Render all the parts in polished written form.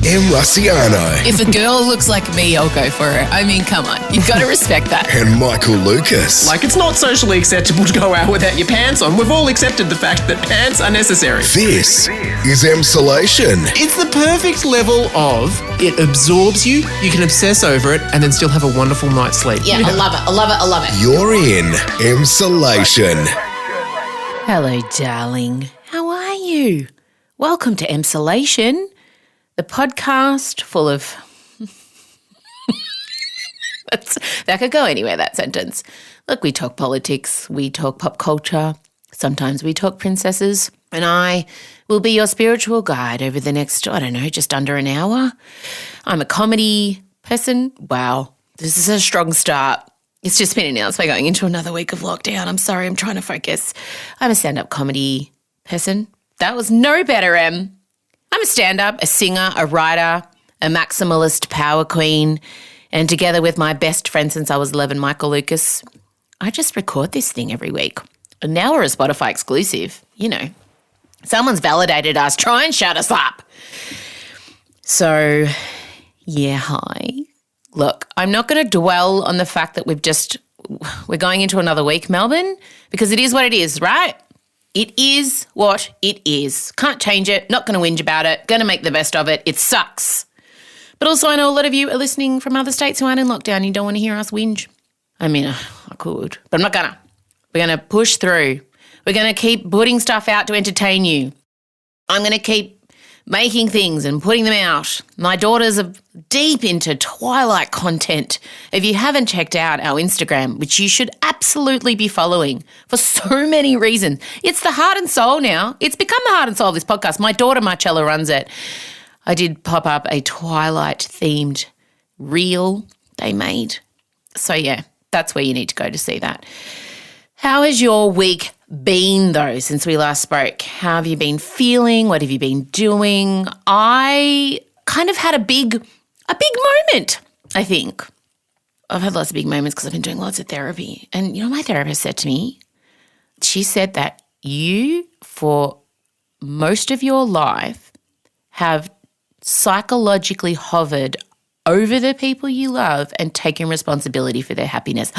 M. Rusciano. If a girl looks like me, I'll go for it. I mean, come on. You've got to respect that. And Michael Lucas. Like, it's not socially acceptable to go out without your pants on. We've all accepted the fact that pants are necessary. This is Emsolation. It's the perfect level of it absorbs you, you can obsess over it, and then still have a wonderful night's sleep. Yeah, I love it. I love it. I love it. You're in Emsolation. Hello, darling. How are you? Welcome to Emsolation, the podcast full of... that could go anywhere, that sentence. Look, we talk politics, we talk pop culture, sometimes we talk princesses, and I will be your spiritual guide over the next, just under an hour. I'm a comedy person. Wow, this is a strong start. It's just been announced we're going into another week of lockdown. I'm sorry, I'm trying to focus. I'm a stand-up comedy person. That was no better, Em. I'm a stand-up, a singer, a writer, a maximalist power queen, and together with my best friend since I was 11, Michael Lucas, I just record this thing every week. And now we're a Spotify exclusive, Someone's validated us. Try and shut us up. So, yeah, hi. Look, I'm not going to dwell on the fact that we're going into another week, Melbourne, because it is what it is, right? It is what it is. Can't change it. Not going to whinge about it. Going to make the best of it. It sucks. But also I know a lot of you are listening from other states who aren't in lockdown. You don't want to hear us whinge. I mean, I could, but I'm not going to. We're going to push through. We're going to keep putting stuff out to entertain you. I'm going to keep making things and putting them out. My daughters are deep into Twilight content. If you haven't checked out our Instagram, which you should absolutely be following for so many reasons, it's the heart and soul now. It's become the heart and soul of this podcast. My daughter Marcella runs it. I did pop up a Twilight-themed reel they made. So, yeah, that's where you need to go to see that. How has your week been, though, since we last spoke? How have you been feeling? What have you been doing? I kind of had a big moment, I think. I've had lots of big moments because I've been doing lots of therapy. And my therapist said to me, she said that you, for most of your life, have psychologically hovered over the people you love and taken responsibility for their happiness.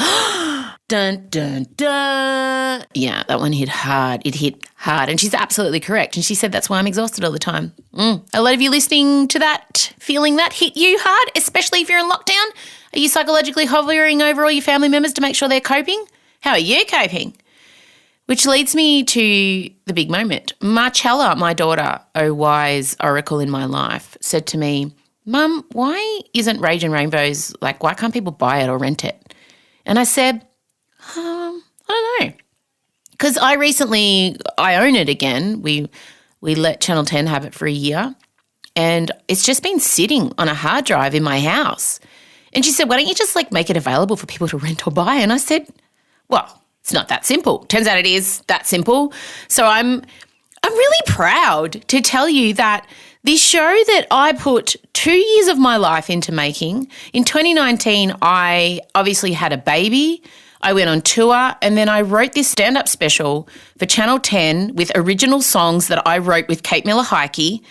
Dun, dun, dun. Yeah, that one hit hard. It hit hard. And she's absolutely correct. And she said that's why I'm exhausted all the time. A lot of you listening to that, feeling that hit you hard, especially if you're in lockdown. Are you psychologically hovering over all your family members to make sure they're coping? How are you coping? Which leads me to the big moment. Marcella, my daughter, oh wise oracle in my life, said to me, Mum, why isn't Rage and Rainbows, why can't people buy it or rent it? And I said, I don't know. Because I own it again. We let Channel 10 have it for a year, and it's just been sitting on a hard drive in my house. And she said, why don't you just make it available for people to rent or buy? And I said, well, it's not that simple. Turns out it is that simple. So I'm really proud to tell you that this show that I put 2 years of my life into making, in 2019, I obviously had a baby. I went on tour, and then I wrote this stand-up special for Channel 10 with original songs that I wrote with Kate Miller-Heidke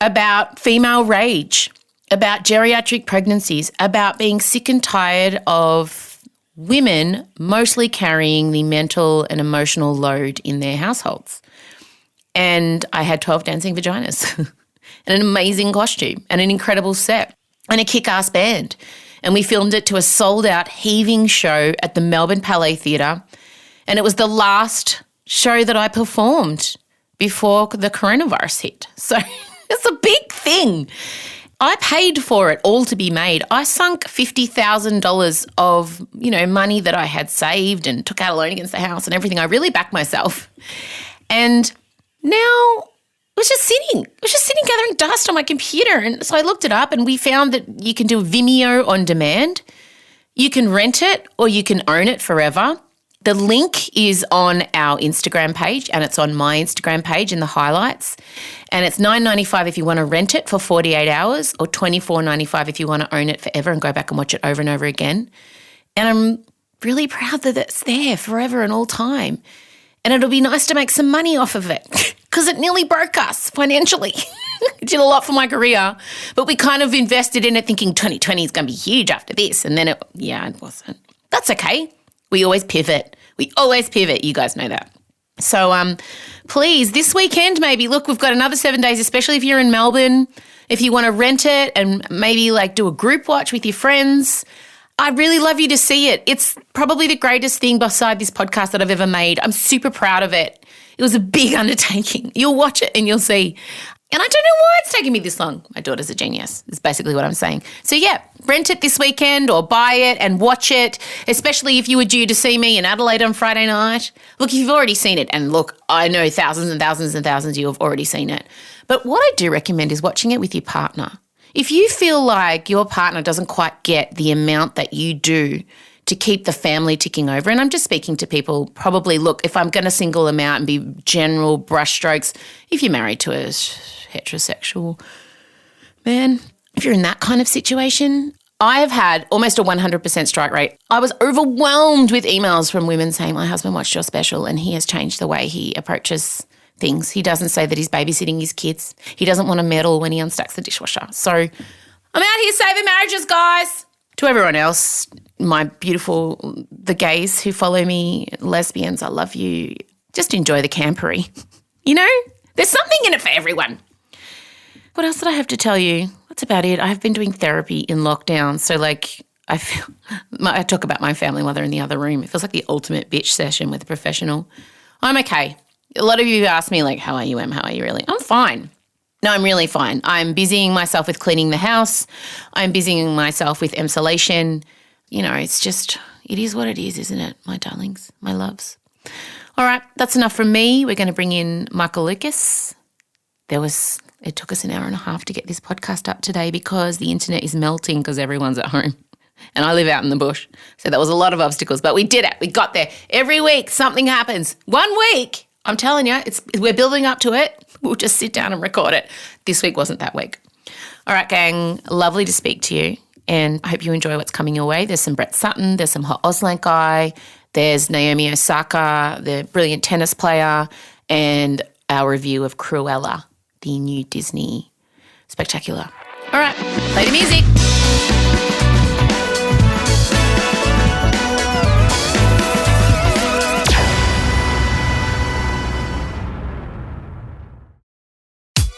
about female rage, about geriatric pregnancies, about being sick and tired of women mostly carrying the mental and emotional load in their households. And I had 12 dancing vaginas and an amazing costume and an incredible set and a kick-ass band. And we filmed it to a sold-out heaving show at the Melbourne Palais Theatre. And it was the last show that I performed before the coronavirus hit. So it's a big thing. I paid for it all to be made. I sunk $50,000 of, money that I had saved and took out a loan against the house and everything. I really backed myself. And now it was just sitting gathering dust on my computer. And so I looked it up, and we found that you can do Vimeo on demand. You can rent it or you can own it forever. The link is on our Instagram page, and it's on my Instagram page in the highlights. And it's $9.95 if you want to rent it for 48 hours, or $24.95 if you want to own it forever and go back and watch it over and over again. And I'm really proud that it's there forever and all time. And it'll be nice to make some money off of it because it nearly broke us financially. It did a lot for my career, but we kind of invested in it thinking 2020 is going to be huge after this. And then it wasn't. That's okay. We always pivot. You guys know that. So please, this weekend maybe, look, we've got another 7 days, especially if you're in Melbourne, if you want to rent it and maybe like do a group watch with your friends. I'd really love you to see it. It's probably the greatest thing beside this podcast that I've ever made. I'm super proud of it. It was a big undertaking. You'll watch it and you'll see. And I don't know why it's taking me this long. My daughter's a genius, is basically what I'm saying. So, yeah, rent it this weekend or buy it and watch it, especially if you were due to see me in Adelaide on Friday night. Look, if you've already seen it, and look, I know thousands and thousands and thousands of you have already seen it. But what I do recommend is watching it with your partner. If you feel like your partner doesn't quite get the amount that you do to keep the family ticking over, and I'm just speaking to people probably, look, if I'm going to single them out and be general brushstrokes, if you're married to a heterosexual man, if you're in that kind of situation, I have had almost a 100% strike rate. I was overwhelmed with emails from women saying, my husband watched your special and he has changed the way he approaches things. He doesn't say that he's babysitting his kids. He doesn't want to meddle when he unstacks the dishwasher. So I'm out here saving marriages, guys. To everyone else, my beautiful, the gays who follow me, lesbians, I love you. Just enjoy the campery. You know, there's something in it for everyone. What else did I have to tell you? That's about it. I have been doing therapy in lockdown. So I talk about my family while they're in the other room. It feels like the ultimate bitch session with a professional. I'm okay. A lot of you ask me like, how are you, Em? How are you really? I'm fine. No, I'm really fine. I'm busying myself with cleaning the house. I'm busying myself with Emsolation. You know, it is what it is, isn't it, my darlings, my loves? All right, that's enough from me. We're going to bring in Michael Lucas. It took us an hour and a half to get this podcast up today because the internet is melting because everyone's at home. And I live out in the bush. So there was a lot of obstacles, but we did it. We got there. Every week something happens. 1 week, I'm telling you, we're building up to it. We'll just sit down and record it. This week wasn't that week. All right, gang, lovely to speak to you. And I hope you enjoy what's coming your way. There's some Brett Sutton. There's some hot Auslan guy. There's Naomi Osaka, the brilliant tennis player, and our review of Cruella, the new Disney spectacular. All right, play the music.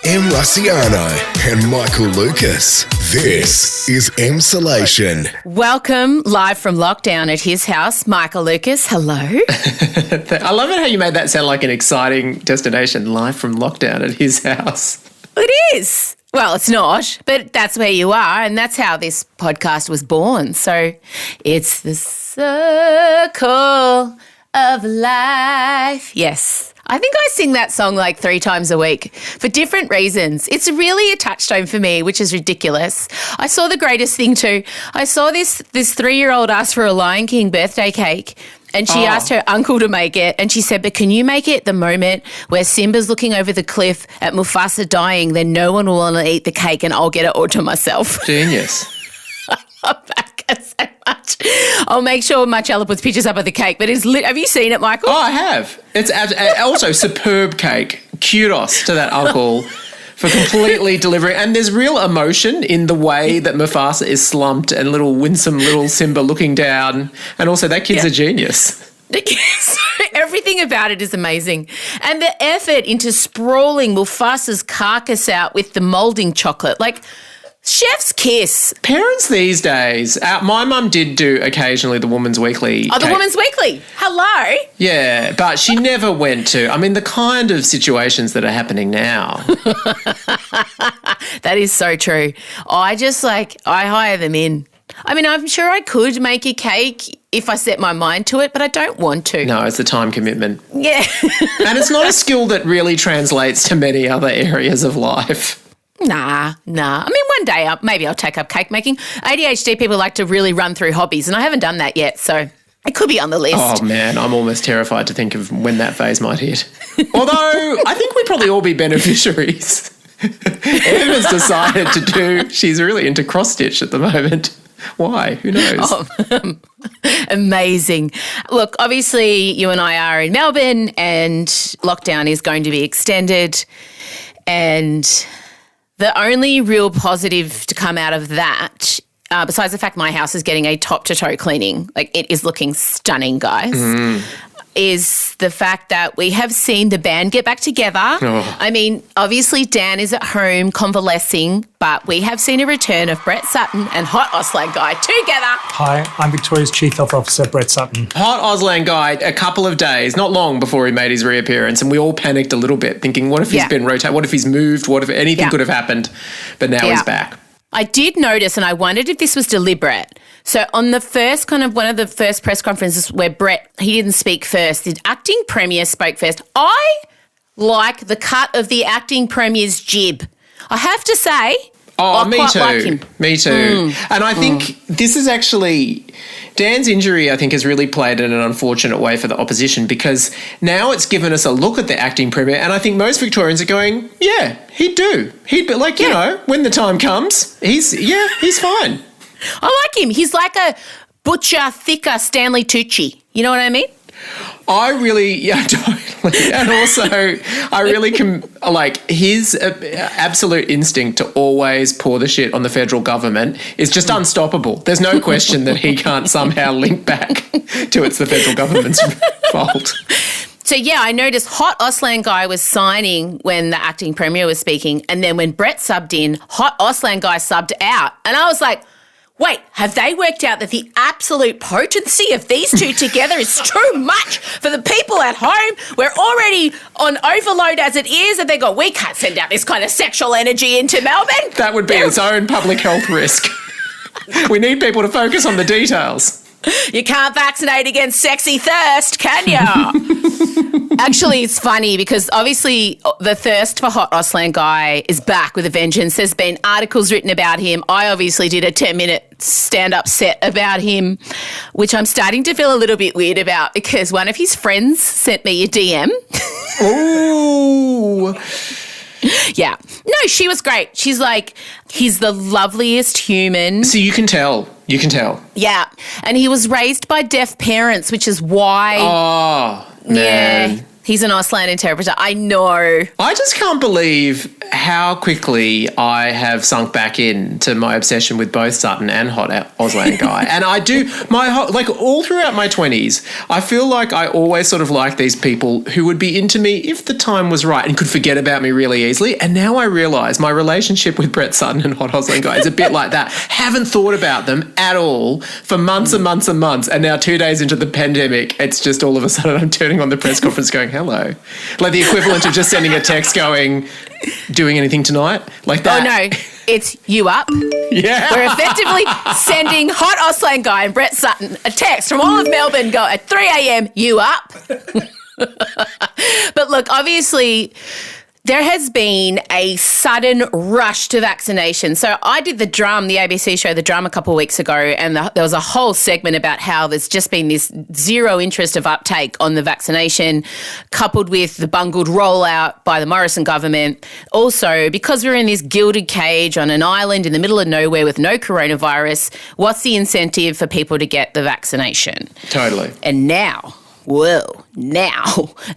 Em Rusciano and Michael Lucas. This is Emsolation. Welcome live from lockdown at his house, Michael Lucas. Hello. I love it how you made that sound like an exciting destination, live from lockdown at his house. It is. Well, it's not, but that's where you are, and that's how this podcast was born. So it's the circle of life. Yes. I think I sing that song like 3 times a week for different reasons. It's really a touchstone for me, which is ridiculous. I saw the greatest thing too. I saw this 3-year-old ask for a Lion King birthday cake, and she asked her uncle to make it, and she said, but can you make it the moment where Simba's looking over the cliff at Mufasa dying, then no one will want to eat the cake and I'll get it all to myself. Genius. I'm back so much. I'll make sure Marcella puts pictures up of the cake, but have you seen it, Michael? Oh, I have. It's also superb cake. Kudos to that uncle for completely delivering. And there's real emotion in the way that Mufasa is slumped and winsome little Simba looking down. And also that kid's a genius. Everything about it is amazing. And the effort into sprawling Mufasa's carcass out with the moulding chocolate, like chef's kiss. Parents these days, my mum did do occasionally the Woman's Weekly. Oh, the Woman's Weekly. Hello. Yeah, but she never went to, the kind of situations that are happening now. That is so true. I hire them in. I'm sure I could make a cake if I set my mind to it, but I don't want to. No, it's the time commitment. Yeah. And it's not a skill that really translates to many other areas of life. Nah. One day maybe I'll take up cake making. ADHD people like to really run through hobbies, and I haven't done that yet, so it could be on the list. Oh, man, I'm almost terrified to think of when that phase might hit. Although I think we'd probably all be beneficiaries. Em has decided she's really into cross-stitch at the moment. Why? Who knows? Oh, amazing. Look, obviously you and I are in Melbourne and lockdown is going to be extended, and the only real positive to come out of that, besides the fact my house is getting a top-to-toe cleaning, like it is looking stunning, guys, is the fact that we have seen the band get back together. Oh. I mean, obviously Dan is at home convalescing, but we have seen a return of Brett Sutton and Hot Auslan Guy together. Hi, I'm Victoria's Chief Health Officer, Brett Sutton. Hot Auslan Guy, a couple of days, not long before he made his reappearance, and we all panicked a little bit, thinking, what if he's been rotated? What if he's moved? What if anything could have happened? But now he's back. I did notice, and I wondered if this was deliberate. So on the first one of the first press conferences where Brett, he didn't speak first, the acting premier spoke first. I like the cut of the acting premier's jib. I have to say, I me quite too. like him. Me too. And I think this is actually, Dan's injury, I think, has really played in an unfortunate way for the opposition, because now it's given us a look at the acting premier, and I think most Victorians are going, yeah, he'd do. He'd be like, you know, when the time comes, he's fine. I like him. He's like a butcher, thicker Stanley Tucci. You know what I mean? I really, totally. And also, I really like his absolute instinct to always pour the shit on the federal government is just unstoppable. There's no question that he can't somehow link back to it's the federal government's fault. So, yeah, I noticed Hot Auslan Guy was signing when the acting premier was speaking, and then when Brett subbed in, Hot Auslan Guy subbed out. And I was like, wait, have they worked out that the absolute potency of these two together is too much for the people at home? We're already on overload as it is, and they go, we can't send out this kind of sexual energy into Melbourne. That would be its own public health risk. We need people to focus on the details. You can't vaccinate against sexy thirst, can you? Actually, it's funny because obviously the thirst for Hot Auslan Guy is back with a vengeance. There's been articles written about him. I obviously did a 10-minute stand-up set about him, which I'm starting to feel a little bit weird about because one of his friends sent me a DM. Ooh. Yeah. No, she was great. She's like, he's the loveliest human. So you can tell. You can tell. Yeah. And he was raised by deaf parents, which is why... Oh, man. Yeah. He's an Auslan interpreter. I know. I just can't believe how quickly I have sunk back into my obsession with both Sutton and Hot Auslan Guy. And I do, all throughout my 20s, I feel like I always sort of like these people who would be into me if the time was right and could forget about me really easily. And now I realise my relationship with Brett Sutton and Hot Auslan Guy is a bit like that. Haven't thought about them at all for months and months and months. And now 2 days into the pandemic, it's just all of a sudden I'm turning on the press conference going, hello. Like the equivalent of just sending a text going, doing anything tonight? Like that. Oh, no. It's you up. Yeah. We're effectively sending Hot Auslan Guy and Brett Sutton a text from all of Melbourne go at 3 a.m, you up? But look, obviously... there has been a sudden rush to vaccination. So I did The Drum, the ABC show The Drum a couple of weeks ago, and there was a whole segment about how there's just been this zero interest of uptake on the vaccination, coupled with the bungled rollout by the Morrison government. Also, because we're in this gilded cage on an island in the middle of nowhere with no coronavirus, what's the incentive for people to get the vaccination? Totally. And now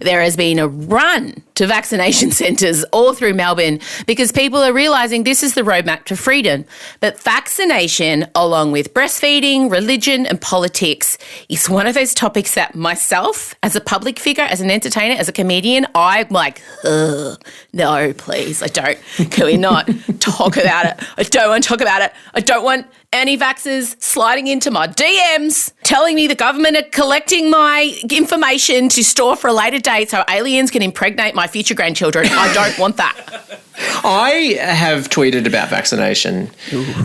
there has been a run to vaccination centres all through Melbourne because people are realising this is the roadmap to freedom. But vaccination, along with breastfeeding, religion and politics, is one of those topics that myself, as a public figure, as an entertainer, as a comedian, I'm like, no, please, I don't. Can we not talk about it? I don't want to talk about it. I don't want anti-vaxxers sliding into my DMs, telling me the government are collecting my information to store for a later date so aliens can impregnate my future grandchildren. I don't want that. I have tweeted about vaccination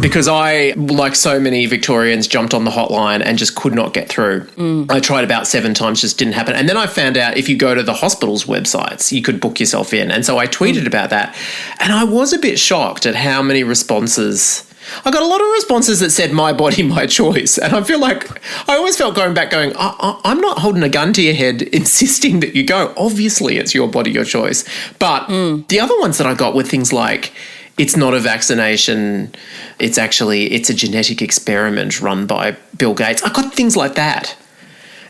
because I, like so many Victorians, jumped on the hotline and just could not get through. I tried about 7 times, just didn't happen. And then I found out if you go to the hospital's websites, you could book yourself in. And so I tweeted about that. And I was a bit shocked at how many responses. I got a lot of responses that said, my body, my choice. And I feel like I always felt going back going, I'm not holding a gun to your head insisting that you go. Obviously, it's your body, your choice. But the other ones that I got were things like, it's not a vaccination. It's a genetic experiment run by Bill Gates. I got things like that.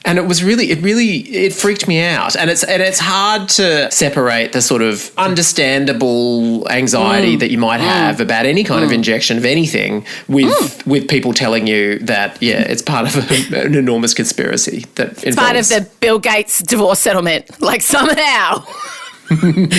And it freaked me out. And it's hard to separate the sort of understandable anxiety that you might have about any kind of injection of anything with people telling you that, it's part of an enormous conspiracy that It's part of the Bill Gates divorce settlement. Like somehow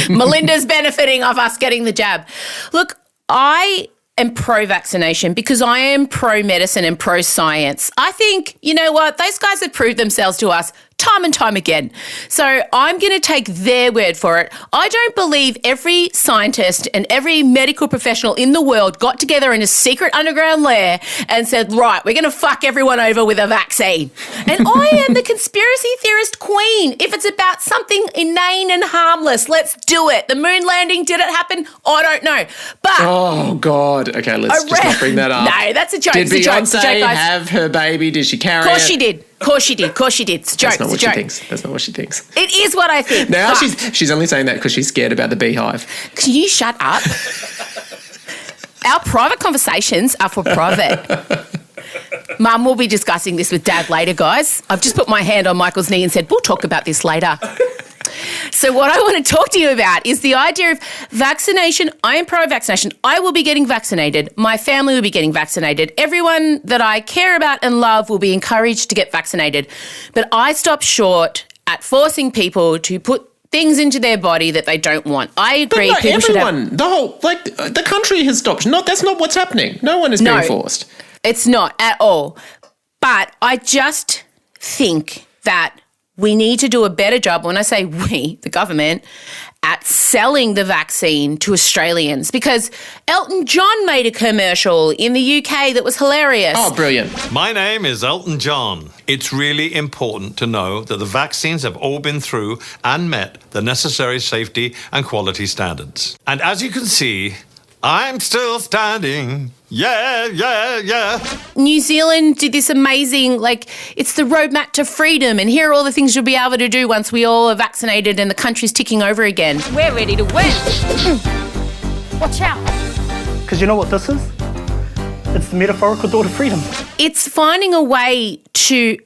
Melinda's benefiting off us getting the jab. Look, I am pro-vaccination because I am pro-medicine and pro-science. I think, you know what, those guys have proved themselves to us time and time again. So I'm going to take their word for it. I don't believe every scientist and every medical professional in the world got together in a secret underground lair and said, right, we're going to fuck everyone over with a vaccine. And I am the conspiracy theorist queen. If it's about something inane and harmless, let's do it. The moon landing, did it happen? I don't know. But oh, God. Okay, let's just not bring that up. No, that's a joke. Did it's Beyonce a joke, guys. have her baby? Did she carry it? Of course she did. Of course she did. Of course she did. It's a joke. That's not what it's a she joke. thinks. That's not what she thinks. It is what I think. Now but she's only saying that because she's scared about the beehive. Can you shut up? Our private conversations are for private. Mum will be discussing this with Dad later, guys. I've just put my hand on Michael's knee and said, we'll talk about this later. So what I want to talk to you about is the idea of vaccination. I am pro-vaccination. I will be getting vaccinated. My family will be getting vaccinated. Everyone that I care about and love will be encouraged to get vaccinated. But I stop short at forcing people to put things into their body that they don't want. I agree. But people should have... the country has stopped. That's not what's happening. No one is being forced. It's not at all. But I just think that we need to do a better job, when I say we, the government, at selling the vaccine to Australians, because Elton John made a commercial in the UK that was hilarious. Oh, brilliant. My name is Elton John. It's really important to know that the vaccines have all been through and met the necessary safety and quality standards. And as you can see, I'm still standing. Yeah. New Zealand did this amazing, it's the roadmap to freedom, and here are all the things you'll be able to do once we all are vaccinated and the country's ticking over again. We're ready to win. Watch out. Because you know what this is? It's the metaphorical door to freedom. It's finding a way to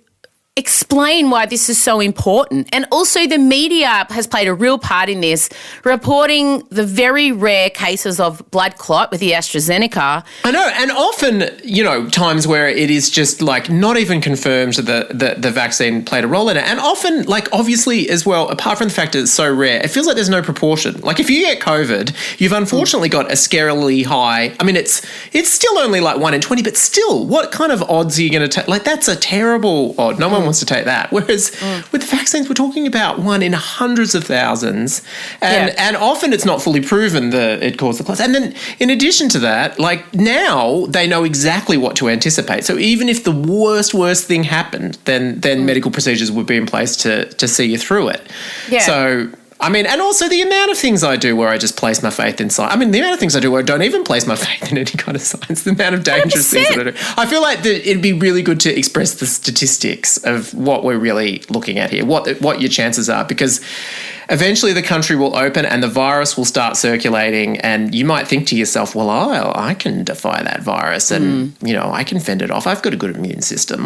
explain why this is so important. And also the media has played a real part in this, reporting the very rare cases of blood clot with the AstraZeneca. I know, and often, times where it is just not even confirmed that the vaccine played a role in it. And often, obviously as well, apart from the fact that it's so rare, it feels like there's no proportion. If you get COVID, you've unfortunately got a scarily high, it's still only 1 in 20, but still, what kind of odds are you going to take? That's a terrible odd. No one wants to take that. Whereas with the vaccines, we're talking about 1 in hundreds of thousands. And often it's not fully proven that it caused the clots. And then in addition to that, now they know exactly what to anticipate. So even if the worst thing happened, then medical procedures would be in place to see you through it. Yeah. So... and also the amount of things I do where I just place my faith in science. The amount of things I do where I don't even place my faith in any kind of science. The amount of dangerous 100%. things that I do. I feel like it'd be really good to express the statistics of what we're really looking at here, what your chances are, because eventually the country will open and the virus will start circulating, and you might think to yourself, well, I can defy that virus and, I can fend it off. I've got a good immune system.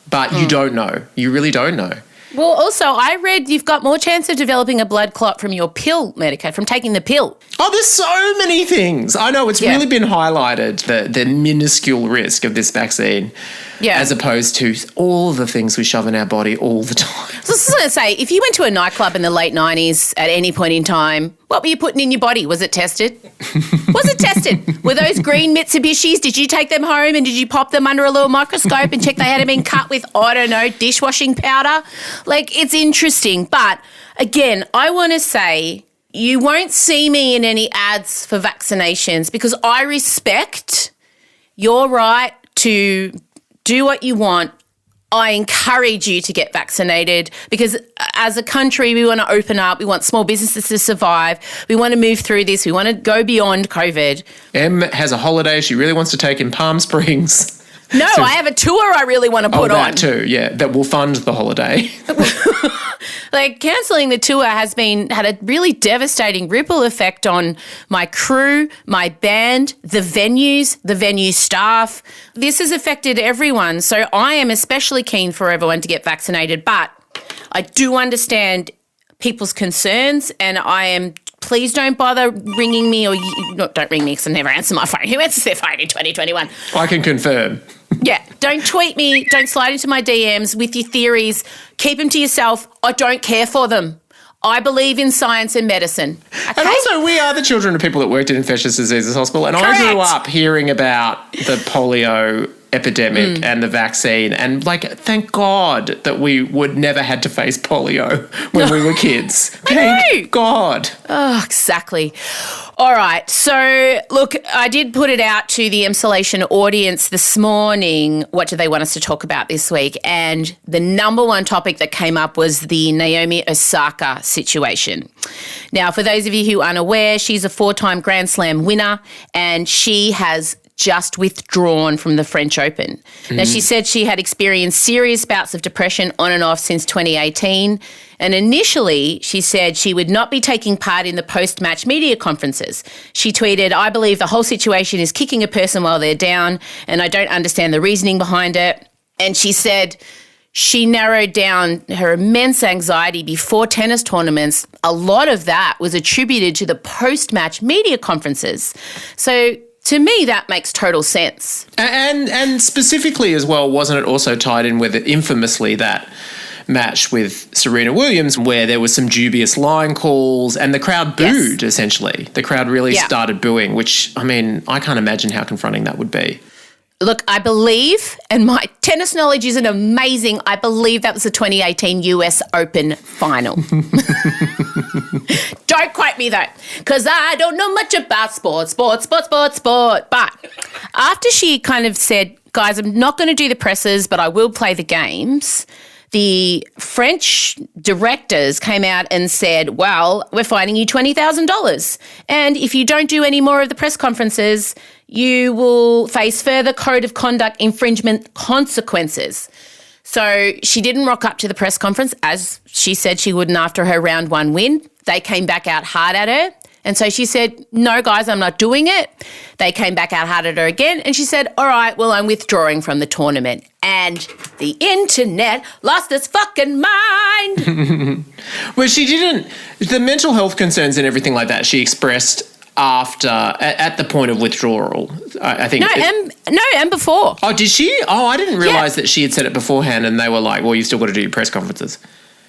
But you don't know. You really don't know. Well, also, I read you've got more chance of developing a blood clot from your pill, Medicaid, from taking the pill. Oh, there's so many things. I know it's really been highlighted, the minuscule risk of this vaccine, as opposed to all the things we shove in our body all the time. So I was going to say, if you went to a nightclub in the late 90s at any point in time, what were you putting in your body? Was it tested? Was it tested? Were those green Mitsubishis, did you take them home and did you pop them under a little microscope and check they hadn't been cut with, dishwashing powder? It's interesting. But again, I want to say you won't see me in any ads for vaccinations because I respect your right to do what you want. I encourage you to get vaccinated because as a country, we want to open up. We want small businesses to survive. We want to move through this. We want to go beyond COVID. Em has a holiday she really wants to take in Palm Springs. No, I have a tour I really want to put on. That too, yeah. That will fund the holiday. Like, cancelling the tour had a really devastating ripple effect on my crew, my band, the venues, the venue staff. This has affected everyone. So I am especially keen for everyone to get vaccinated, but I do understand people's concerns, and please don't bother ringing me don't ring me because I never answer my phone. Who answers their phone in 2021? I can confirm. Yeah, don't tweet me, don't slide into my DMs with your theories. Keep them to yourself. I don't care for them. I believe in science and medicine. Okay? And also, we are the children of people that worked in infectious diseases hospital, and Correct. I grew up hearing about the polio epidemic and the vaccine, and thank God that we would never had to face polio when we were kids. Thank God. Oh, exactly. All right. So, look, I did put it out to the Emsolation audience this morning. What do they want us to talk about this week? And the number one topic that came up was the Naomi Osaka situation. Now, for those of you who are unaware, she's a 4-time Grand Slam winner, and she has just withdrawn from the French Open. Now, she said she had experienced serious bouts of depression on and off since 2018. And initially, she said she would not be taking part in the post-match media conferences. She tweeted, "I believe the whole situation is kicking a person while they're down, and I don't understand the reasoning behind it." And she said she narrowed down her immense anxiety before tennis tournaments. A lot of that was attributed to the post-match media conferences. So to me, that makes total sense. And specifically as well, wasn't it also tied in with infamously that match with Serena Williams where there was some dubious line calls and the crowd booed, essentially. The crowd really started booing, which, I mean, I can't imagine how confronting that would be. Look, I believe, and my tennis knowledge isn't amazing, I believe that was the 2018 US Open final. Don't quote me though, because I don't know much about sport. But after she kind of said, guys, I'm not going to do the presses, but I will play the games, the French directors came out and said, well, we're fining you $20,000. And if you don't do any more of the press conferences, you will face further code of conduct infringement consequences. So she didn't rock up to the press conference as she said she wouldn't after her round 1 win. They came back out hard at her. And so she said, no, guys, I'm not doing it. They came back out hard at her again. And she said, all right, well, I'm withdrawing from the tournament. And the internet lost its fucking mind. Well, she didn't, the mental health concerns and everything like that, she expressed after, at the point of withdrawal, I think. And before. Oh, did she? Oh, I didn't realise that she had said it beforehand and they were like, well, you've still got to do your press conferences.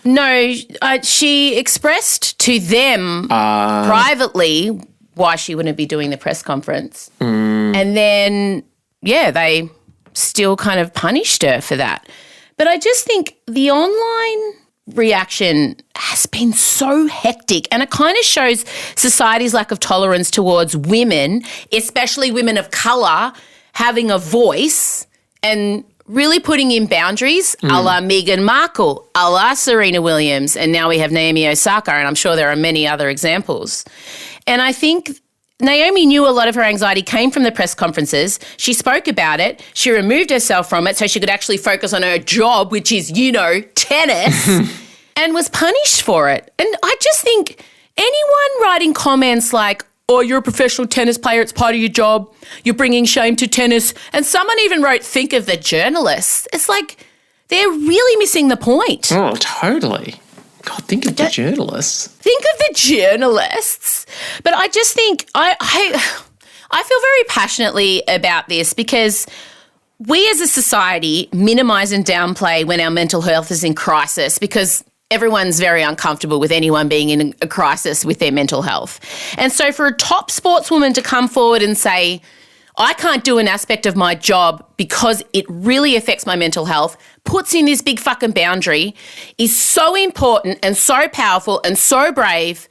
No, she expressed to them privately why she wouldn't be doing the press conference. And then, they still kind of punished her for that. But I just think the online reaction has been so hectic, and it kind of shows society's lack of tolerance towards women, especially women of colour, having a voice and really putting in boundaries, a la Meghan Markle, a la Serena Williams, and now we have Naomi Osaka, and I'm sure there are many other examples. And I think Naomi knew a lot of her anxiety came from the press conferences. She spoke about it. She removed herself from it so she could actually focus on her job, which is, tennis, and was punished for it. And I just think anyone writing comments like, oh, you're a professional tennis player, it's part of your job, you're bringing shame to tennis. And someone even wrote, think of the journalists. It's like they're really missing the point. Oh, totally. God, think of the journalists. Think of the journalists. But I just think I feel very passionately about this because we as a society minimise and downplay when our mental health is in crisis because everyone's very uncomfortable with anyone being in a crisis with their mental health. And so for a top sportswoman to come forward and say, I can't do an aspect of my job because it really affects my mental health, puts in this big fucking boundary, is so important and so powerful and so brave.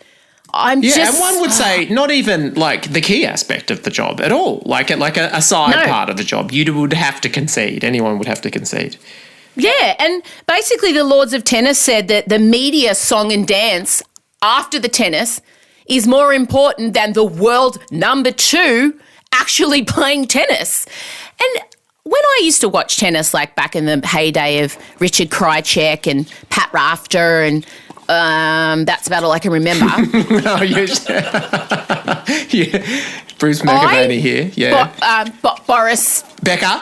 And one would say not even like the key aspect of the job at all, like a side part of the job. You would have to concede. Anyone would have to concede. Yeah, and basically the Lords of Tennis said that the media song and dance after the tennis is more important than the world number 2 actually playing tennis. And when I used to watch tennis, like back in the heyday of Richard Krajicek and Pat Rafter, and that's about all I can remember. Oh, yeah. Bruce McAvaney here. Yeah. Boris Becker.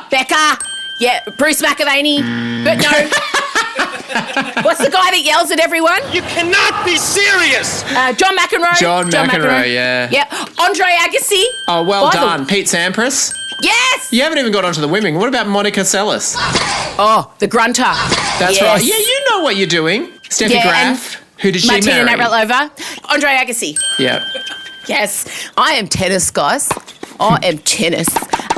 Yeah, Bruce McAvaney. But no. What's the guy that yells at everyone? You cannot be serious! John McEnroe. John McEnroe, yeah. Yeah. Andre Agassi. Oh, well done. Pete Sampras. Yes! You haven't even got onto the women. What about Monica Seles? Oh, the grunter. That's right. Yeah, you know what you're doing. Steffi Graf. Who did she Martina marry? Navratilova. Andre Agassi. Yeah. Yes. I am tennis, guys. I am tennis.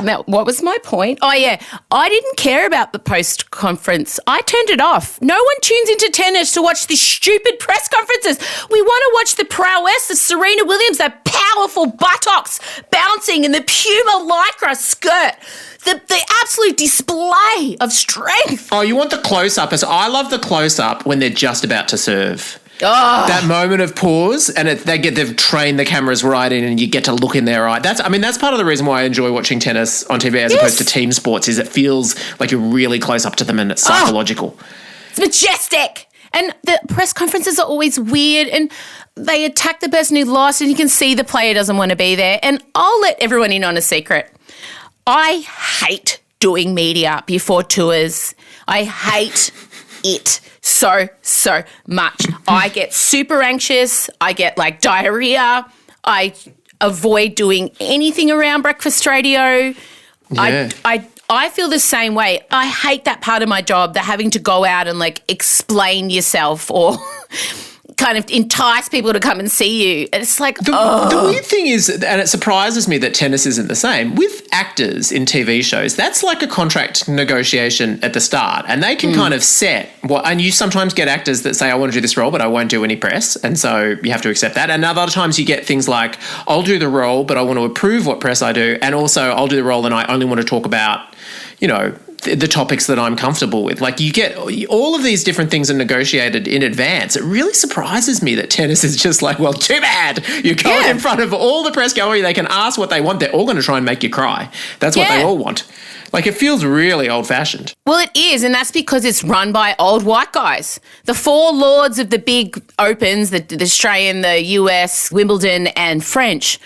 Now, what was my point? Oh, yeah. I didn't care about the post-conference. I turned it off. No one tunes into tennis to watch these stupid press conferences. We want to watch the prowess of Serena Williams, that powerful buttocks bouncing in the Puma Lycra skirt. The absolute display of strength. Oh, you want the close-up? I love the close-up when they're just about to serve. Oh. That moment of pause, and they've trained the cameras right in, and you get to look in their eye. That's part of the reason why I enjoy watching tennis on TV as opposed to team sports. Is it feels like you're really close up to them, and it's psychological. It's majestic. And the press conferences are always weird, and they attack the person who lost, and you can see the player doesn't want to be there. And I'll let everyone in on a secret. I hate doing media before tours. I hate it so much. I get super anxious. I get like diarrhea. I avoid doing anything around breakfast radio. Yeah. I feel the same way. I hate that part of my job, that having to go out and like explain yourself or kind of entice people to come and see you. And it's like, The weird thing is, and it surprises me that tennis isn't the same, with actors in TV shows, that's like a contract negotiation at the start, and they can kind of set what, and you sometimes get actors that say, I want to do this role, but I won't do any press, and so you have to accept that. And other times you get things like, I'll do the role, but I want to approve what press I do, and also I'll do the role and I only want to talk about, you know, the topics that I'm comfortable with. Like, you get all of these different things are negotiated in advance. It really surprises me that tennis is just like, well, too bad. You're going in front of all the press gallery. They can ask what they want. They're all going to try and make you cry. That's what they all want. Like, it feels really old-fashioned. Well, it is, and that's because it's run by old white guys. The four lords of the big opens, the Australian, the US, Wimbledon and French,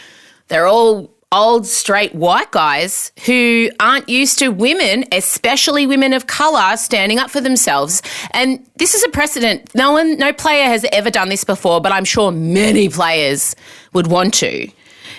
they're all old, straight white guys who aren't used to women, especially women of colour, standing up for themselves. And this is a precedent. No player has ever done this before, but I'm sure many players would want to.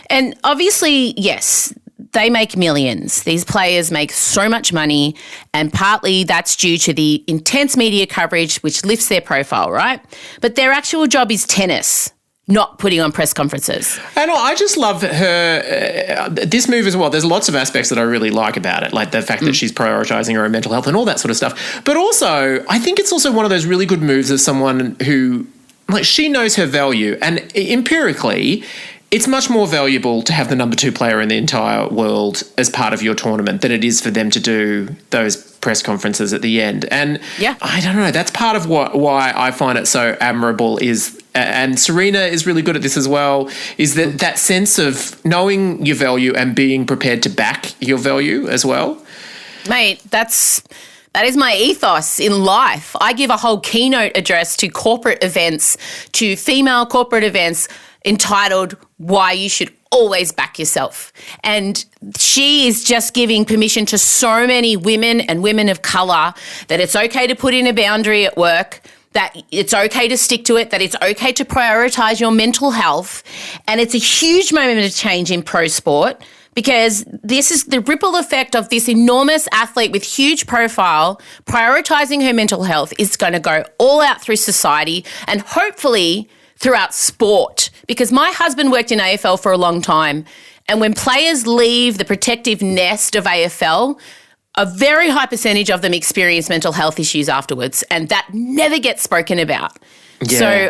And obviously, yes, they make millions. These players make so much money, and partly that's due to the intense media coverage, which lifts their profile, right? But their actual job is tennis, not putting on press conferences. And I just love her, this move as well. There's lots of aspects that I really like about it, like the fact that she's prioritising her own mental health and all that sort of stuff. But also, I think it's also one of those really good moves as someone who, like, she knows her value. And empirically, it's much more valuable to have the number 2 player in the entire world as part of your tournament than it is for them to do those press conferences at the end. And I don't know, that's part of why I find it so admirable is, and Serena is really good at this as well, is that sense of knowing your value and being prepared to back your value as well. Mate, that is my ethos in life. I give a whole keynote address to corporate events, to female corporate events, entitled Why You Should Always Back Yourself. And she is just giving permission to so many women and women of colour that it's okay to put in a boundary at work, that it's okay to stick to it, that it's okay to prioritise your mental health. And it's a huge moment of change in pro sport, because this is the ripple effect of this enormous athlete with huge profile prioritising her mental health is going to go all out through society and hopefully throughout sport, because my husband worked in AFL for a long time, and when players leave the protective nest of AFL, a very high percentage of them experience mental health issues afterwards, and that never gets spoken about. Yeah. So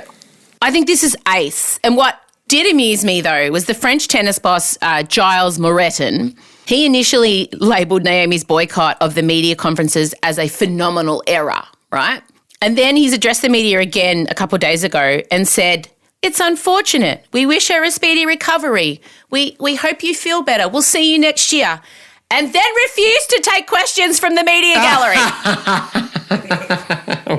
I think this is ace. And what did amuse me, though, was the French tennis boss, Gilles Moretin. He initially labelled Naomi's boycott of the media conferences as a phenomenal error, right? And then he's addressed the media again a couple of days ago and said, it's unfortunate. We wish her a speedy recovery. We hope you feel better. We'll see you next year. and then refused to take questions from the media gallery.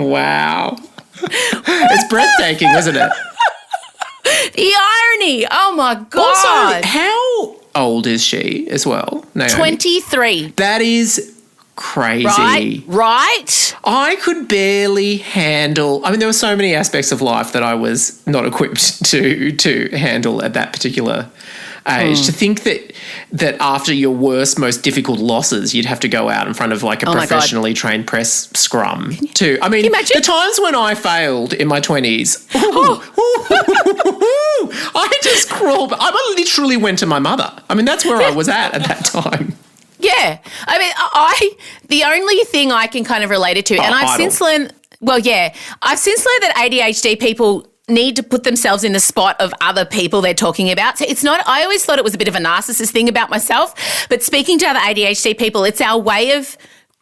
Wow. It's breathtaking, isn't it? The irony. Oh, my God. Also, how old is she as well, Naomi? 23. That is crazy. Right? I could barely handle... I mean, there were so many aspects of life that I was not equipped to handle at that particular age. To think that after your worst, most difficult losses, you'd have to go out in front of like a professionally trained press scrum too. I mean, the times when I failed in my 20s, I just crawled. I literally went to my mother. I mean, that's where I was at that time. Yeah. I mean, the only thing I can kind of relate it to, and I've since learned that ADHD people need to put themselves in the spot of other people they're talking about. So it's not, I always thought it was a bit of a narcissist thing about myself, but speaking to other ADHD people, it's our way of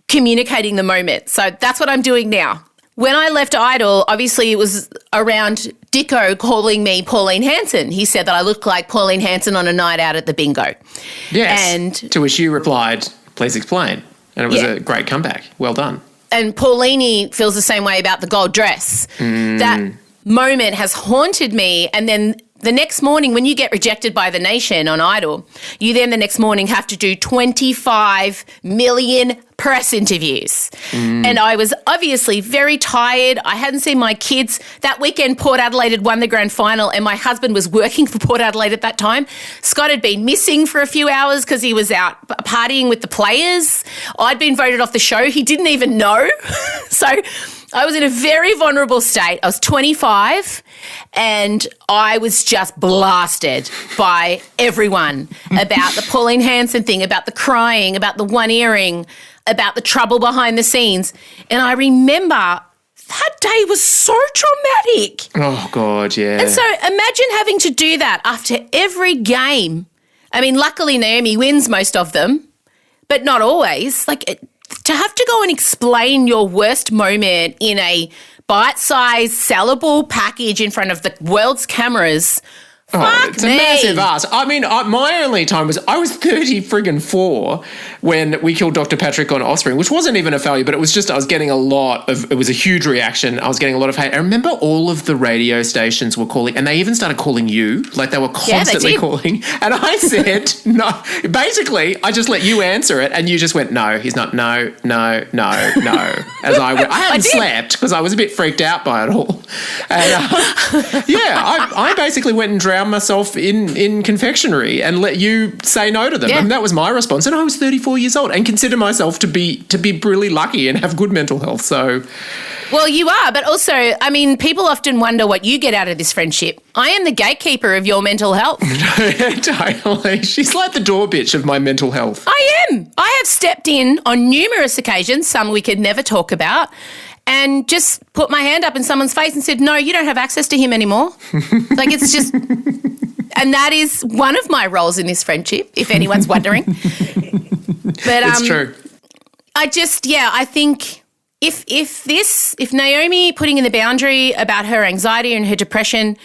communicating the moment. So that's what I'm doing now. When I left Idol, obviously it was around Dicko calling me Pauline Hanson. He said that I looked like Pauline Hanson on a night out at the bingo. Yes. And to which you replied, please explain. And it was a great comeback. Well done. And Pauline feels the same way about the gold dress. That moment has haunted me. And then the next morning, when you get rejected by the nation on Idol, you then the next morning have to do 25 million press interviews. And I was obviously very tired. I hadn't seen my kids. That weekend, Port Adelaide had won the grand final and my husband was working for Port Adelaide at that time. Scott had been missing for a few hours because he was out partying with the players. I'd been voted off the show. He didn't even know. So I was in a very vulnerable state. I was 25 and I was just blasted by everyone about the Pauline Hanson thing, about the crying, about the one earring, about the trouble behind the scenes. And I remember that day was so traumatic. Oh, God, yeah. And so imagine having to do that after every game. I mean, luckily Naomi wins most of them, but not always. To have to go and explain your worst moment in a bite-sized, sellable package in front of the world's cameras. It's a massive ask. I mean, my only time was I was 34 when we killed Dr. Patrick on Offspring, which wasn't even a failure, but it was just I was getting it was a huge reaction. I was getting a lot of hate. I remember all of the radio stations were calling, and they even started calling you. Like they were constantly calling. And I said, no. Basically, I just let you answer it, and you just went, no, he's not, no. As I went. I hadn't slept because I was a bit freaked out by it all. And I basically went and drowned myself in confectionery and let you say no to them. And that was my response. And I was 34 years old and consider myself to be really lucky and have good mental health. So, well, you are, but also, I mean, people often wonder what you get out of this friendship. I am the gatekeeper of your mental health. Totally. She's like the door bitch of my mental health. I am. I have stepped in on numerous occasions, some we could never talk about, and just put my hand up in someone's face and said, no, you don't have access to him anymore. It's just, and that is one of my roles in this friendship, if anyone's wondering. But it's true. I think if Naomi putting in the boundary about her anxiety and her depression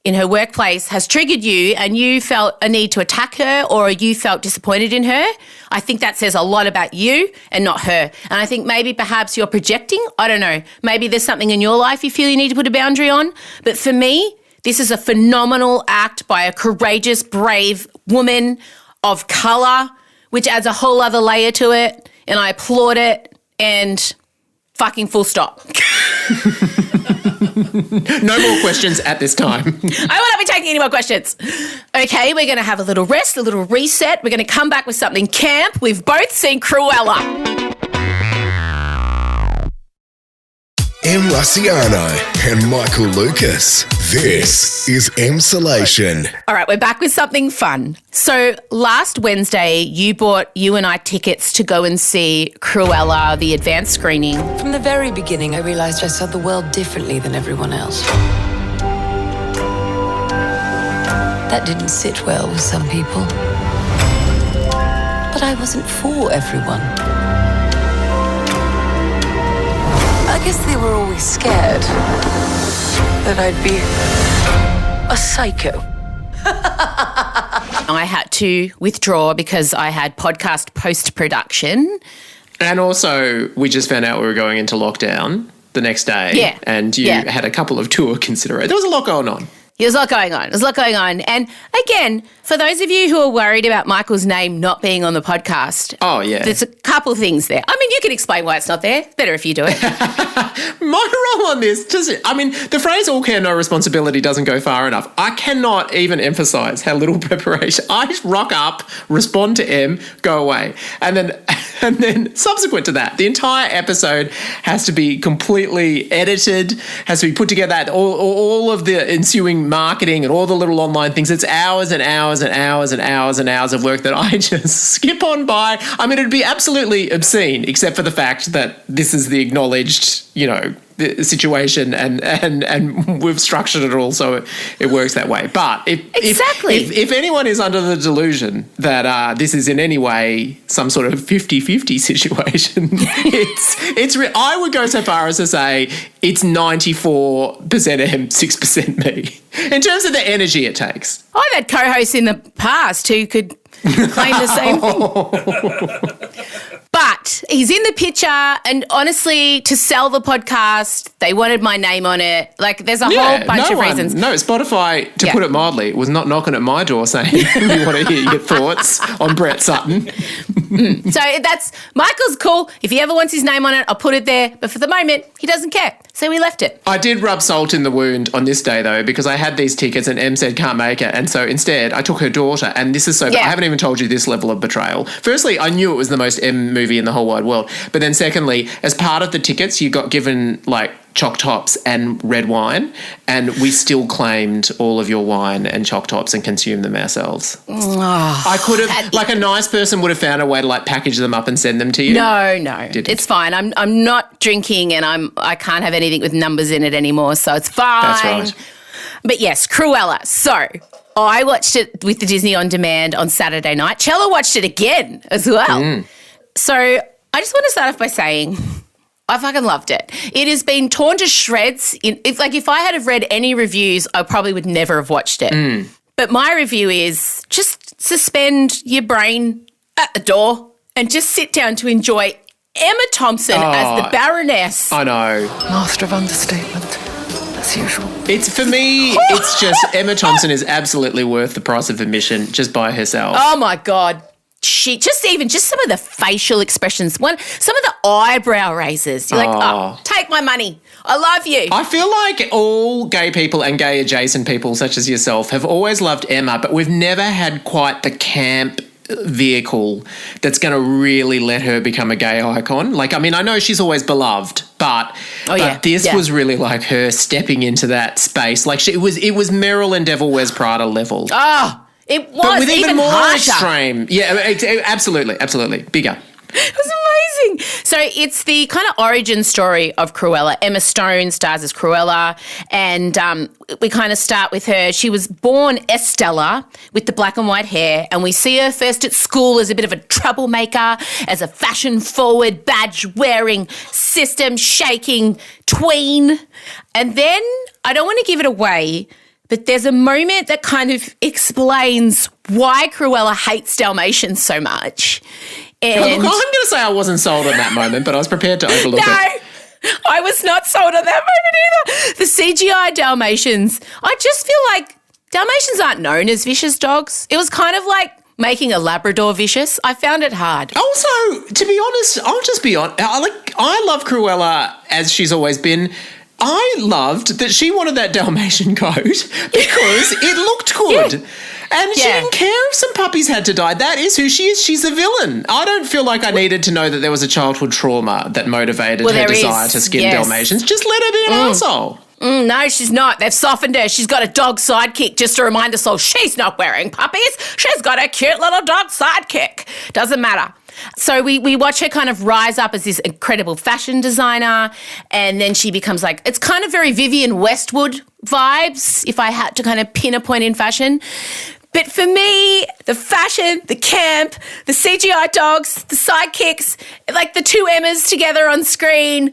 in her workplace has triggered you and you felt a need to attack her or you felt disappointed in her, I think that says a lot about you and not her. And I think maybe perhaps you're projecting. I don't know. Maybe there's something in your life you feel you need to put a boundary on. But for me, this is a phenomenal act by a courageous, brave woman of colour, which adds a whole other layer to it. And I applaud it and fucking full stop. No more questions at this time. I will not be taking any more questions. Okay, we're going to have a little rest, a little reset. We're going to come back with something camp. We've both seen Cruella. M. Rusciano and Michael Lucas. This is Emsolation. All right, we're back with something fun. So last Wednesday, you bought you and I tickets to go and see Cruella, the advanced screening. From the very beginning, I realised I saw the world differently than everyone else. That didn't sit well with some people. But I wasn't for everyone. I guess they were always scared that I'd be a psycho. I had to withdraw because I had podcast post-production. And also, we just found out we were going into lockdown the next day. Yeah. And you had a couple of tour considerations. There was a lot going on. There's a lot going on. There's a lot going on. And again, for those of you who are worried about Michael's name not being on the podcast, Oh, yeah. there's a couple things there. I mean, you can explain why it's not there. It's better if you do it. My role on this, the phrase all care, no responsibility doesn't go far enough. I cannot even emphasize how little preparation. I just rock up, respond to M, go away. And then subsequent to that, the entire episode has to be completely edited, has to be put together, all of the ensuing marketing and all the little online things. It's hours and hours and hours and hours and hours of work that I just skip on by. I mean, it'd be absolutely obscene, except for the fact that this is the acknowledged, the situation and we've structured it all so it works that way. But if anyone is under the delusion that this is in any way some sort of 50-50 situation, I would go so far as to say it's 94% him, 6% me. In terms of the energy it takes. I've had co-hosts in the past who could claim the same thing. But he's in the picture, and honestly, to sell the podcast, they wanted my name on it. Like, there's a whole bunch of reasons. No, Spotify, to put it mildly, was not knocking at my door saying, we want to hear your thoughts on Brett Sutton. So Michael's cool. If he ever wants his name on it, I'll put it there. But for the moment, he doesn't care. So we left it. I did rub salt in the wound on this day, though, because I had these tickets and Em said can't make it. And so instead, I took her daughter. And this is so I haven't even told you this level of betrayal. Firstly, I knew it was the most Em movie in the whole wide world. But then secondly, as part of the tickets, you got given like choc tops and red wine, and we still claimed all of your wine and choc tops and consumed them ourselves. Oh, I could have, like a nice person would have found a way to like package them up and send them to you. No, Didn't. it's fine. I'm not drinking, and I can't have anything with numbers in it anymore, so it's fine. That's right. But yes, Cruella. So I watched it with the Disney On Demand on Saturday night. Chella watched it again as well. So I just want to start off by saying I fucking loved it. It has been torn to shreds. If I had have read any reviews, I probably would never have watched it. But my review is just suspend your brain at the door and just sit down to enjoy Emma Thompson as the Baroness. I know. Master of understatement, as usual. It's for me, it's just Emma Thompson is absolutely worth the price of admission just by herself. Oh my God. Just some of the facial expressions, some of the eyebrow raises. You're like, take my money. I love you. I feel like all gay people and gay adjacent people such as yourself have always loved Emma, but we've never had quite the camp vehicle that's going to really let her become a gay icon. Like, I mean, I know she's always beloved, but this was really like her stepping into that space. Like it was Meryl and Devil Wears Prada level. It was but with even more harsher. Extreme. Yeah, absolutely. Bigger. It was amazing. So it's the kind of origin story of Cruella. Emma Stone stars as Cruella, and we kind of start with her. She was born Estella with the black and white hair, and we see her first at school as a bit of a troublemaker, as a fashion-forward, badge-wearing, system-shaking tween. And then, I don't want to give it away, but there's a moment that kind of explains why Cruella hates Dalmatians so much. And look, I'm going to say I wasn't sold on that moment, but I was prepared to overlook it. I was not sold on that moment either. The CGI Dalmatians, I just feel like Dalmatians aren't known as vicious dogs. It was kind of like making a Labrador vicious. I found it hard. Also, to be honest, I'll just be honest. I love Cruella as she's always been. I loved that she wanted that Dalmatian coat because it looked good. Yeah. And she didn't care if some puppies had to die. That is who she is. She's a villain. I don't feel like I needed to know that there was a childhood trauma that motivated her desire to skin Dalmatians. Just let her be an arsehole. No, she's not. They've softened her. She's got a dog sidekick just to remind us all she's not wearing puppies. She's got a cute little dog sidekick. Doesn't matter. So we watch her kind of rise up as this incredible fashion designer, and then she becomes like, it's kind of very Vivienne Westwood vibes, if I had to kind of pin a point in fashion. But for me, the fashion, the camp, the CGI dogs, the sidekicks, like the two Emmas together on screen.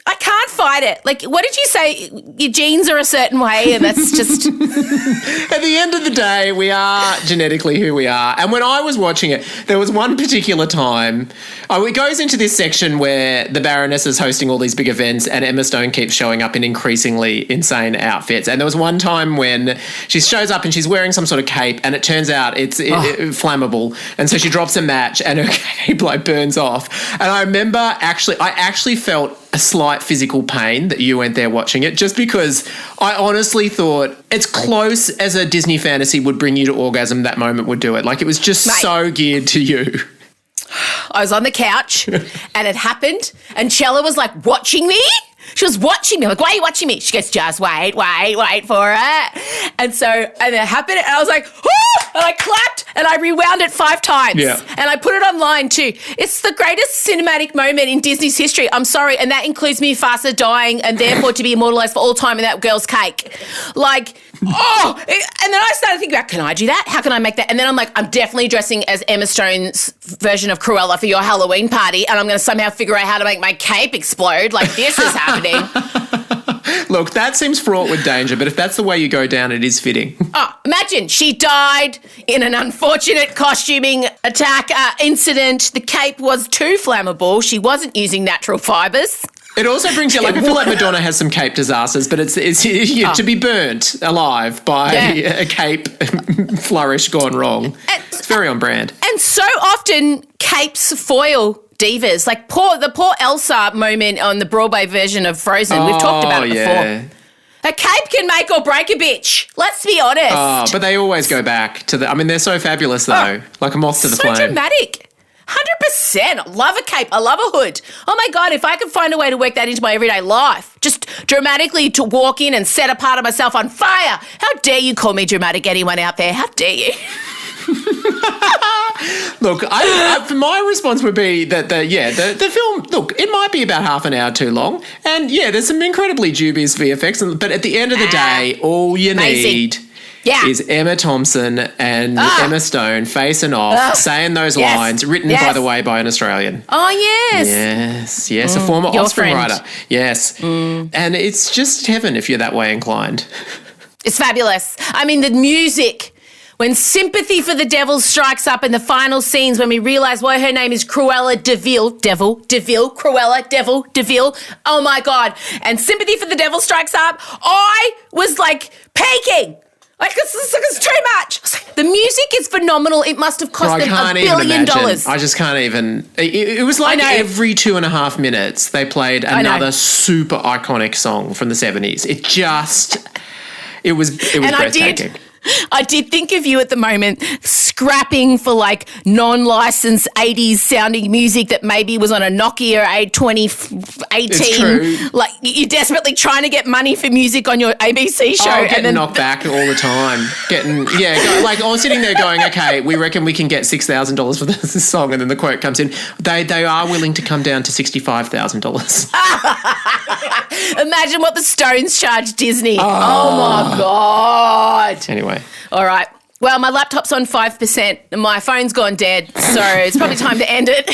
I can't fight it. Like, what did you say? Your genes are a certain way, and that's just... At the end of the day, we are genetically who we are. And when I was watching it, there was one particular time. It goes into this section where the Baroness is hosting all these big events and Emma Stone keeps showing up in increasingly insane outfits. And there was one time when she shows up and she's wearing some sort of cape and it turns out it's flammable. And so she drops a match and her cape like burns off. And I remember I actually felt a slight physical pain that you went there watching it, just because I honestly thought it's close as a Disney fantasy would bring you to orgasm, that moment would do it. Like, it was just so geared to you. I was on the couch and it happened and Chella was like watching me. She was watching me. I'm like, why are you watching me? She goes, just wait for it. And it happened and I was like, whoo! And I clapped and I rewound it 5 times. Yeah. And I put it online too. It's the greatest cinematic moment in Disney's history. I'm sorry. And that includes Mufasa dying and therefore to be immortalised for all time in that girl's cake. Like, and then I started thinking about, can I do that? How can I make that? And then I'm like, I'm definitely dressing as Emma Stone's version of Cruella for your Halloween party and I'm going to somehow figure out how to make my cape explode. Like, this is happening. Look, that seems fraught with danger, but if that's the way you go down, it is fitting. Oh, imagine she died in an unfortunate costuming attack incident. The cape was too flammable. She wasn't using natural fibres. It also brings you, like, I feel like Madonna has some cape disasters, but it's to be burnt alive by a cape flourish gone wrong. It's very on brand. And so often capes foil divas. Like the poor Elsa moment on the Broadway version of Frozen. We've talked about it before. A cape can make or break a bitch. Let's be honest. Oh, but they always go back to they're so fabulous though. Like a moth to the flame. So dramatic. 100%. I love a cape. I love a hood. Oh my God, if I could find a way to work that into my everyday life, just dramatically to walk in and set a part of myself on fire. How dare you call me dramatic, anyone out there? How dare you? Look, my response would be that the film, look, it might be about half an hour too long, and there's some incredibly dubious VFX, but at the end of the day, all you need is Emma Thompson and Emma Stone facing off, saying those lines, written, by the way, by an Australian. Oh, yes. Yes, a former Offspring friend. writer. Yes. And it's just heaven if you're that way inclined. It's fabulous. I mean, the music... When sympathy for the devil strikes up in the final scenes, when we realise why her name is Cruella DeVille, Cruella DeVille. Oh my God. And sympathy for the devil strikes up. I was like peaking. Like, it's too much. The music is phenomenal. It must have cost them $1 billion. I just can't even. It was like every 2.5 minutes they played another super iconic song from the 70s. It was breathtaking. I did think of you at the moment scrapping for like non-licensed 80s sounding music that maybe was on a Nokia A2018. It's true. Like, you're desperately trying to get money for music on your ABC show. Getting knocked back all the time. Like, I was sitting there going, okay, we reckon we can get $6,000 for this song, and then the quote comes in, they are willing to come down to $65,000. Imagine what the Stones charge Disney. Oh my God. Anyway. All right. Well, my laptop's on 5% and my phone's gone dead, so it's probably time to end it.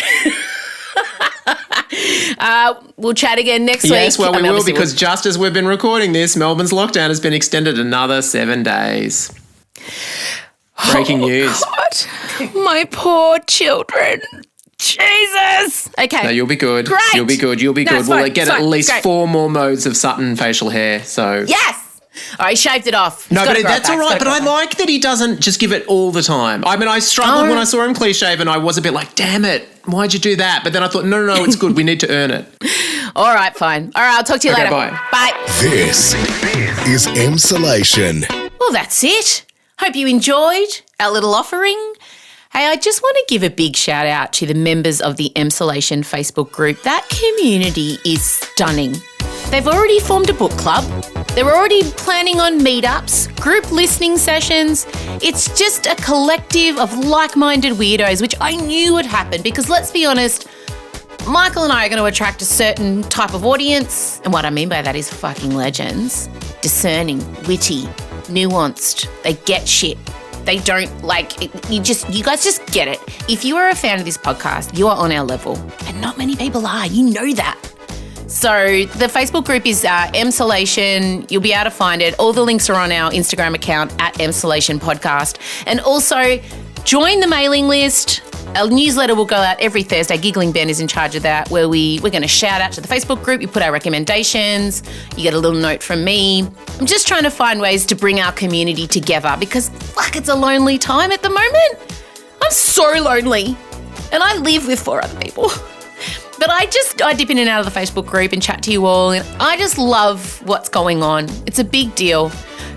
We'll chat again next week. Yes, well, we will, because just as we've been recording this, Melbourne's lockdown has been extended another 7 days. Breaking news. God. My poor children. Jesus. Okay. No, you'll be good. Great. You'll be good. We'll get at least 4 more modes of Sutton facial hair, so... Yes. All right, he shaved it off. No, but that's all right. But I like that he doesn't just give it all the time. I mean, I struggled when I saw him clean-shaven. I was a bit like, damn it, why'd you do that? But then I thought, no, it's good. We need to earn it. All right, fine. All right, I'll talk to you later. Bye. Bye. This is Emsolation. Well, that's it. Hope you enjoyed our little offering. Hey, I just want to give a big shout out to the members of the Emsolation Facebook group. That community is stunning. They've already formed a book club. They're already planning on meetups, group listening sessions. It's just a collective of like-minded weirdos, which I knew would happen because, let's be honest, Michael and I are going to attract a certain type of audience. And what I mean by that is fucking legends. Discerning, witty, nuanced. They get shit. They don't you guys just get it. If you are a fan of this podcast, you are on our level. And not many people are. You know that. So the Facebook group is Emsolation. You'll be able to find it. All the links are on our Instagram account at Emsolation Podcast. And also join the mailing list. A newsletter will go out every Thursday. Giggling Ben is in charge of that, where we're going to shout out to the Facebook group. You put our recommendations. You get a little note from me. I'm just trying to find ways to bring our community together because, fuck, it's a lonely time at the moment. I'm so lonely. And I live with 4 other people. But I dip in and out of the Facebook group and chat to you all. And I just love what's going on. It's a big deal.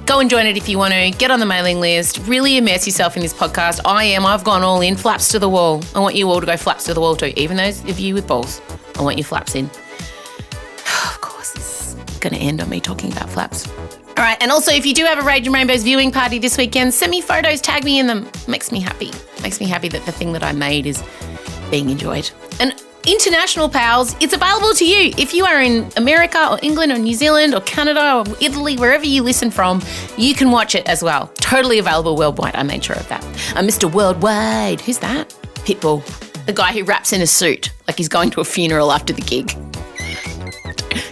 Go and join it if you want to. Get on the mailing list. Really immerse yourself in this podcast. I've gone all in. Flaps to the wall. I want you all to go flaps to the wall too. Even those of you with balls. I want your flaps in. Of course, this is going to end on me talking about flaps. All right. And also, if you do have a Raging Rainbows viewing party this weekend, send me photos. Tag me in them. Makes me happy. Makes me happy that the thing that I made is being enjoyed. And international pals, it's available to you. If you are in America or England or New Zealand or Canada or Italy, wherever you listen from, you can watch it as well. Totally available worldwide. I made sure of that. Mr. Worldwide. Who's that? Pitbull. The guy who raps in a suit like he's going to a funeral after the gig.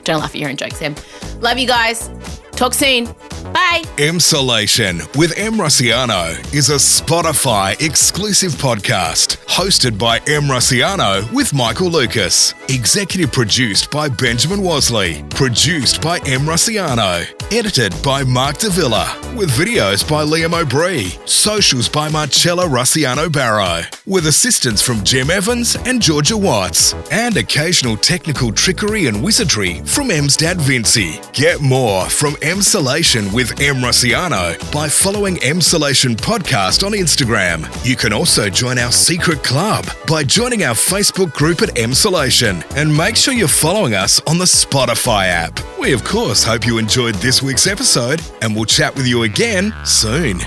Don't laugh at your own jokes, Em. Love you guys. Talk soon. Bye. Emsolation with Em Rossiano is a Spotify exclusive podcast hosted by Em Rossiano with Michael Lucas. Executive produced by Benjamin Wasley. Produced by Em Rossiano. Edited by Mark Davila. With videos by Liam O'Brien. Socials by Marcella Rossiano Barrow. With assistance from Jim Evans and Georgia Watts. And occasional technical trickery and wizardry from Em's dad Vincy. Get more from Emsolation with Em Rossiano by following Emsolation Podcast on Instagram. You can also join our secret club by joining our Facebook group at Emsolation. And make sure you're following us on the Spotify app. We, of course, hope you enjoyed this week's episode, and we'll chat with you again soon.